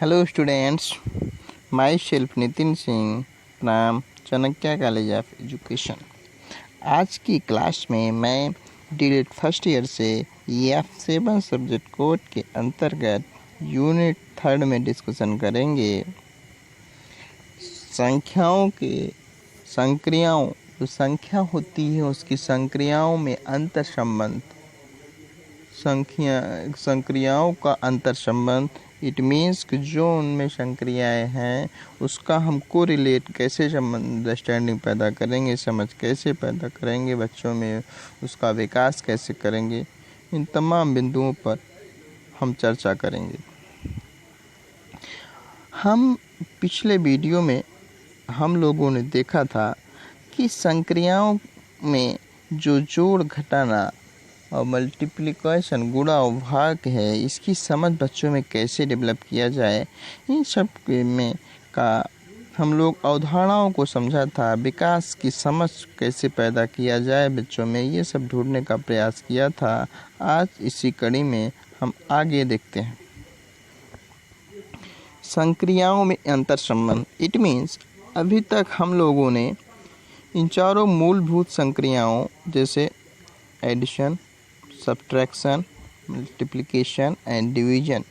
Hello students, myself Nitin Singh from Chanakya college of education. आज की class में मैं डीएलएड फर्स्ट ईयर से F7 सब्जेक्ट कोड के अंतर्गत यूनिट 3 में डिस्कशन करेंगे संख्याओं के संक्रियाओं जो संख्या होती है उसकी संक्रियाओं में अंतर संबंध संक्रियाओं का अंतर संबंध। इट मीन्स कि जो उनमें संक्रियाएँ हैं उसका हम को रिलेट कैसे अंडरस्टैंडिंग पैदा करेंगे, समझ कैसे पैदा करेंगे, बच्चों में उसका विकास कैसे करेंगे, इन तमाम बिंदुओं पर हम चर्चा करेंगे। हम पिछले वीडियो में हम लोगों ने देखा था कि संक्रियाओं में जो जोड़ घटाना और मल्टीप्लिकेशन गुणा और भाग है, इसकी समझ बच्चों में कैसे डेवलप किया जाए, इन सब में का हम लोग अवधारणाओं को समझा था। विकास की समझ कैसे पैदा किया जाए बच्चों में, ये सब ढूंढने का प्रयास किया था। आज इसी कड़ी में हम आगे देखते हैं संक्रियाओं में अंतर संबंध। इट मीन्स अभी तक हम लोगों ने इन चारों मूलभूत संक्रियाओं जैसे addition, subtraction, multiplication and division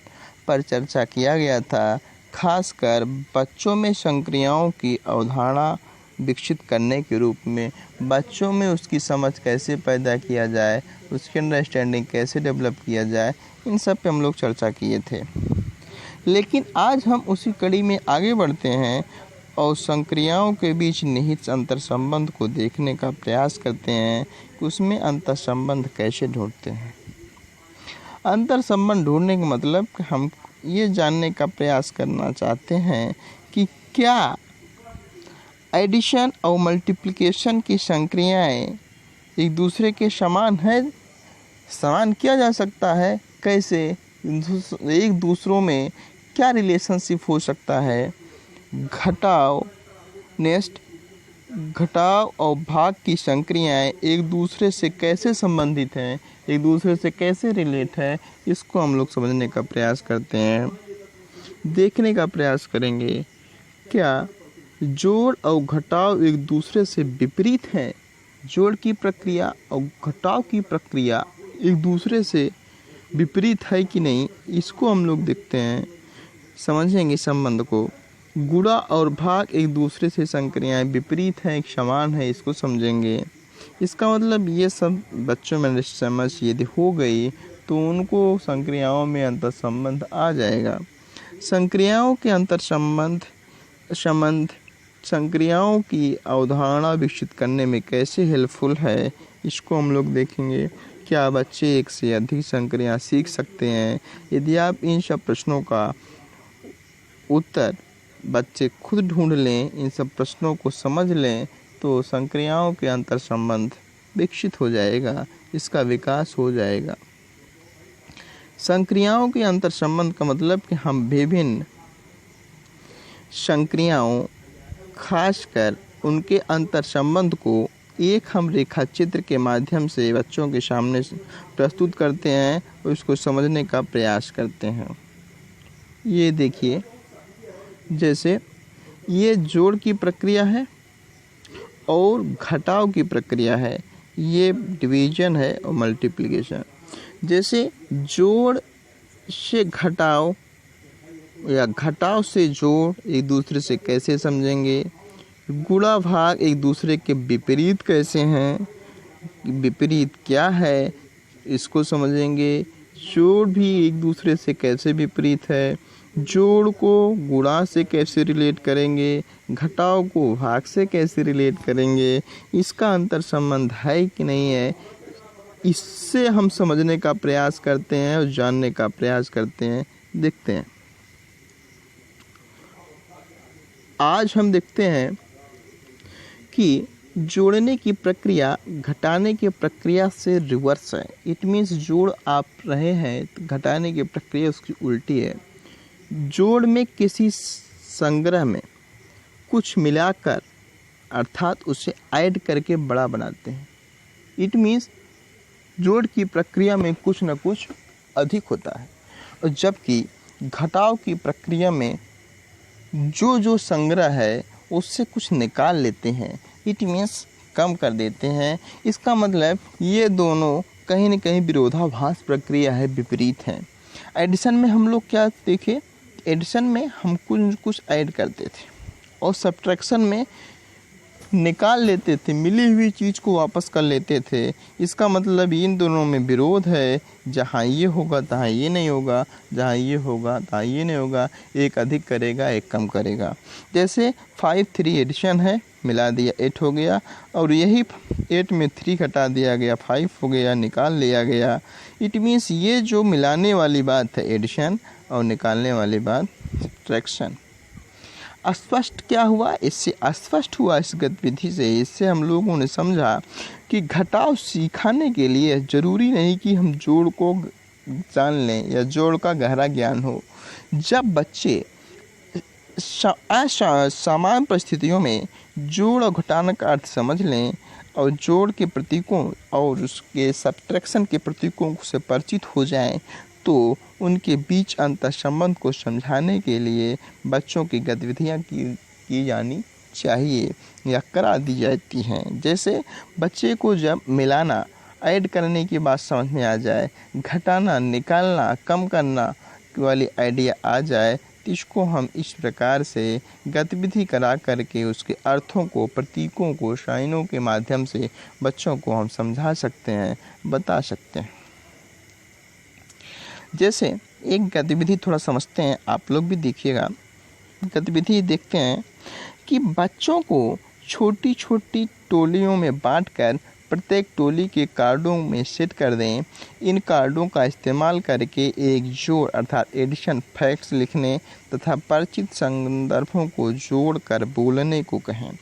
पर चर्चा किया गया था। खासकर बच्चों में संक्रियाओं की अवधारणा विकसित करने के रूप में बच्चों में उसकी समझ कैसे पैदा किया जाए, उसकी अंडरस्टैंडिंग कैसे डेवलप किया जाए, इन सब पे हम लोग चर्चा किए थे। लेकिन आज हम उसी कड़ी में आगे बढ़ते हैं और संक्रियाओं के बीच निहित अंतर संबंध को देखने का प्रयास करते हैं कि उसमें अंतर संबंध कैसे ढूंढते हैं। अंतर संबंध ढूंढने का मतलब कि हम ये जानने का प्रयास करना चाहते हैं कि क्या एडिशन और मल्टीप्लिकेशन की संक्रियाएं एक दूसरे के समान है, समान किया जा सकता है, कैसे एक दूसरों में क्या रिलेशनशिप हो सकता है। घटाव और भाग की संक्रियाएं एक दूसरे से कैसे संबंधित हैं, एक दूसरे से कैसे रिलेट है, इसको हम लोग समझने का प्रयास करते हैं, देखने का प्रयास करेंगे। क्या जोड़ और घटाव एक दूसरे से विपरीत हैं? जोड़ की प्रक्रिया और घटाव की प्रक्रिया एक दूसरे से विपरीत है कि नहीं, इसको हम लोग देखते हैं, समझेंगे संबंध को। गुणा और भाग एक दूसरे से संक्रियाएं विपरीत हैं, एक समान है, इसको समझेंगे। इसका मतलब ये सब बच्चों में समझ यदि हो गई तो उनको संक्रियाओं में अंतर संबंध आ जाएगा। संक्रियाओं के अंतर संबंध संक्रियाओं की अवधारणा विकसित करने में कैसे हेल्पफुल है, इसको हम लोग देखेंगे। क्या बच्चे एक से अधिक संक्रियाएं सीख सकते हैं? यदि आप इन सब प्रश्नों का उत्तर बच्चे खुद ढूंढ लें, इन सब प्रश्नों को समझ लें, तो संक्रियाओं के अंतर संबंध विकसित हो जाएगा, इसका विकास हो जाएगा। संक्रियाओं के अंतर संबंध का मतलब कि हम विभिन्न संक्रियाओं खासकर उनके अंतर संबंध को एक हम रेखा चित्र के माध्यम से बच्चों के सामने प्रस्तुत करते हैं और उसको समझने का प्रयास करते हैं। ये देखिए, जैसे ये जोड़ की प्रक्रिया है और घटाव की प्रक्रिया है, ये डिवीजन है और मल्टीप्लिकेशन। जैसे जोड़ से घटाव या घटाव से जोड़ एक दूसरे से कैसे समझेंगे, गुणा भाग एक दूसरे के विपरीत कैसे हैं, विपरीत क्या है, इसको समझेंगे। जोड़ भी एक दूसरे से कैसे विपरीत है, जोड़ को गुणा से कैसे रिलेट करेंगे, घटाव को भाग से कैसे रिलेट करेंगे, इसका अंतर संबंध है कि नहीं है, इससे हम समझने का प्रयास करते हैं और जानने का प्रयास करते हैं। देखते हैं, आज हम देखते हैं कि जोड़ने की प्रक्रिया घटाने की प्रक्रिया से रिवर्स है। इट मीन्स जोड़ आप रहे हैं तो घटाने की प्रक्रिया उसकी उल्टी है। जोड़ में किसी संग्रह में कुछ मिलाकर अर्थात उसे ऐड करके बड़ा बनाते हैं। इट मीन्स जोड़ की प्रक्रिया में कुछ न कुछ अधिक होता है, और जबकि घटाव की प्रक्रिया में जो जो संग्रह है उससे कुछ निकाल लेते हैं, इट मीन्स कम कर देते हैं। इसका मतलब ये दोनों कहीं न कहीं विरोधाभास प्रक्रिया है, विपरीत है। एडिशन में हम लोग क्या देखे, एडिशन में हम कुछ कुछ ऐड करते थे और सब्ट्रैक्शन में निकाल लेते थे, मिली हुई चीज़ को वापस कर लेते थे। इसका मतलब इन दोनों में विरोध है, जहाँ ये होगा तहाँ ये नहीं होगा, जहाँ ये होगा तहाँ ये नहीं होगा। एक अधिक करेगा, एक कम करेगा। जैसे 5 3 एडिशन है, मिला दिया 8 हो गया, और यही 8 में 3 घटा दिया गया 5 हो गया, निकाल लिया गया। इट मीन्स ये जो मिलाने वाली बात है एडिशन और निकालने वाली बात सब्ट्रैक्शन। अस्पष्ट क्या हुआ, इससे अस्पष्ट हुआ इस गतिविधि से। इससे हम लोगों ने समझा कि घटाव सिखाने के लिए ज़रूरी नहीं कि हम जोड़ को जान लें या जोड़ का गहरा ज्ञान हो। जब बच्चे सामान्य परिस्थितियों में जोड़ और घटाने का अर्थ समझ लें और जोड़ के प्रतीकों और उसके सब्ट्रैक्शन के प्रतीकों से परिचित हो जाएं, तो उनके बीच अंतर संबंध को समझाने के लिए बच्चों की गतिविधियां की जानी चाहिए या करा दी जाती हैं। जैसे बच्चे को जब मिलाना, ऐड करने की बात समझ में आ जाए, घटाना, निकालना, कम करना वाली आइडिया आ जाए, तो इसको हम इस प्रकार से गतिविधि करा करके उसके अर्थों को, प्रतीकों को, साइनों के माध्यम से बच्चों को हम समझा सकते हैं, बता सकते हैं। जैसे एक गतिविधि थोड़ा समझते हैं, आप लोग भी देखिएगा। गतिविधि देखते हैं कि बच्चों को छोटी छोटी टोलियों में बांटकर प्रत्येक टोली के कार्डों में सेट कर दें। इन कार्डों का इस्तेमाल करके एक जोड़ अर्थात एडिशन फैक्ट्स लिखने तथा परिचित संदर्भों को जोड़कर बोलने को कहें।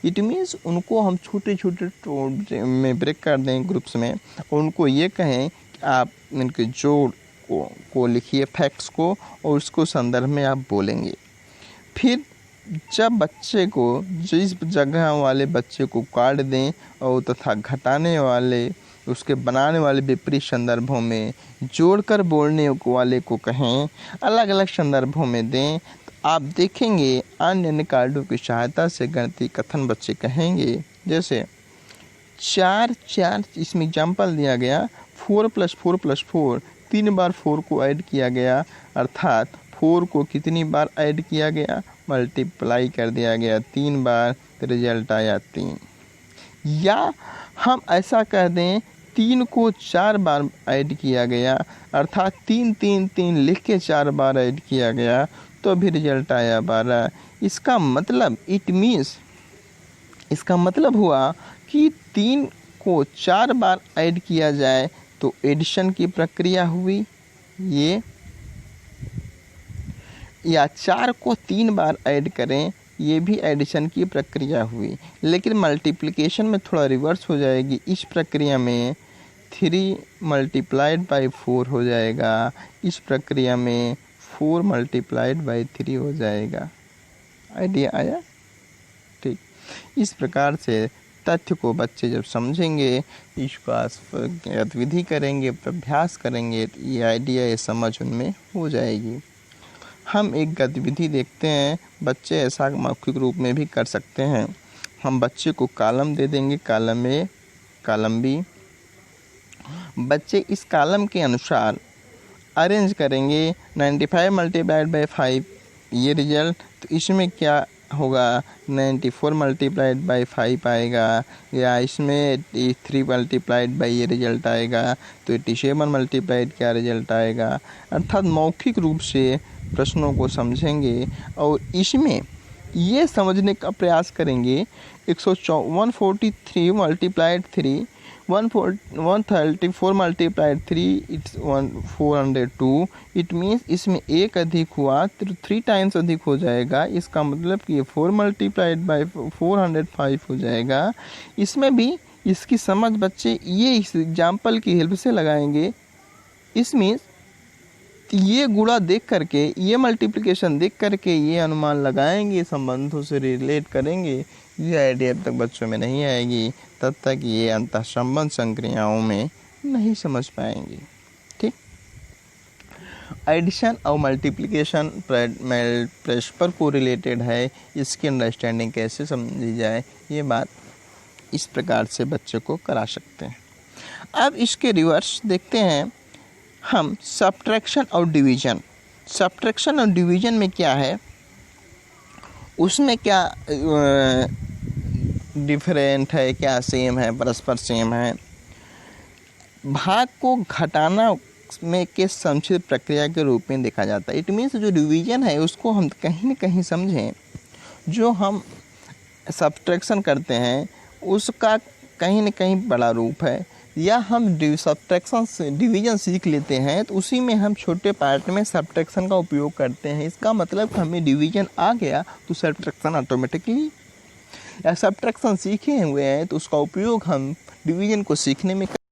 इट मीन्स उनको हम छोटे छोटे में ब्रेक कर दें ग्रुप्स में, और उनको ये कहें कि आप इनके जोड़ को लिखिए, फैक्ट्स को, और उसको संदर्भ में आप बोलेंगे। फिर जब बच्चे को, जिस जगह वाले बच्चे को कार्ड दें और तथा घटाने वाले, उसके बनाने वाले विपरीत संदर्भों में जोड़कर बोलने वाले को कहें, अलग अलग संदर्भों में दें, तो आप देखेंगे अन्य कार्डों की सहायता से गणितीय कथन बच्चे कहेंगे। जैसे 4 4, इसमें एग्जाम्पल दिया गया 4 + 4 + 4, 3 बार 4 को ऐड किया गया, अर्थात 4 को कितनी बार ऐड किया गया, मल्टीप्लाई कर दिया गया 3 बार, तो रिजल्ट आया 3। या हम ऐसा कह दें 3 को 4 बार ऐड किया गया, अर्थात 3 3 3 लिख के 4 बार ऐड किया गया, तो भी रिजल्ट आया 12। इसका मतलब इसका मतलब हुआ कि 3 को 4 बार ऐड किया जाए तो एडिशन की प्रक्रिया हुई ये, या 4 को 3 बार ऐड करें, ये भी एडिशन की प्रक्रिया हुई। लेकिन मल्टीप्लिकेशन में थोड़ा रिवर्स हो जाएगी। इस प्रक्रिया में 3 × 4 हो जाएगा, इस प्रक्रिया में 4 × 3 हो जाएगा। आइडिया आया? ठीक। इस प्रकार से तथ्य को बच्चे जब समझेंगे, इसका गतिविधि करेंगे, अभ्यास करेंगे, तो ये आइडिया, ये समझ उनमें हो जाएगी। हम एक गतिविधि देखते हैं, बच्चे ऐसा मौखिक रूप में भी कर सकते हैं। हम बच्चे को कॉलम दे देंगे, कॉलम ए, कॉलम बी। बच्चे इस कॉलम के अनुसार अरेंज करेंगे। 95 × 5 ये रिजल्ट, तो इसमें क्या होगा, 94 × 5 आएगा, या इसमें 3 × ये रिजल्ट आएगा, तो 87 क्या रिजल्ट आएगा। अर्थात मौखिक रूप से प्रश्नों को समझेंगे और इसमें ये समझने का प्रयास करेंगे 143 × 3, 134 × 3 इट्स 402। इट मीन्स इसमें एक अधिक हुआ तो 3 टाइम्स अधिक हो जाएगा। इसका मतलब कि ये 4 × 405 हो जाएगा। इसमें भी इसकी समझ बच्चे ये इस एग्जाम्पल की हेल्प से लगाएंगे। इसमें ये गुणा देख करके, ये मल्टीप्लिकेशन देख करके ये अनुमान लगाएंगे, संबंधों से रिलेट करेंगे। ये आइडिया अब तक बच्चों में नहीं आएगी, तब तक ये अंतः संबंध संक्रियाओं में नहीं समझ पाएंगे। ठीक। एडिशन और मल्टीप्लिकेशन परस्पर को रिलेटेड है, इसकी अंडरस्टैंडिंग कैसे समझी जाए, ये बात इस प्रकार से बच्चे को करा सकते हैं। अब इसके रिवर्स देखते हैं हम सब्ट्रैक्शन और डिवीजन। सब्ट्रैक्शन और डिवीजन में क्या है, उसमें क्या डिफरेंट है, क्या सेम है, परस्पर सेम है। भाग को घटाना में के संक्षिप्त प्रक्रिया के रूप में देखा जाता है। इट मीन्स जो डिवीजन है उसको हम कहीं न कहीं समझें, जो हम सब्ट्रैक्शन करते हैं उसका कहीं न कहीं बड़ा रूप है, या हम सब्ट्रैक्शन से डिवीजन सीख लेते हैं तो उसी में हम छोटे पार्ट में सब्ट्रैक्शन का उपयोग करते हैं। इसका मतलब हमें डिवीजन आ गया तो सब्ट्रैक्शन ऑटोमेटिकली, या सब्ट्रैक्शन सीखे हुए हैं तो उसका उपयोग हम डिवीजन को सीखने में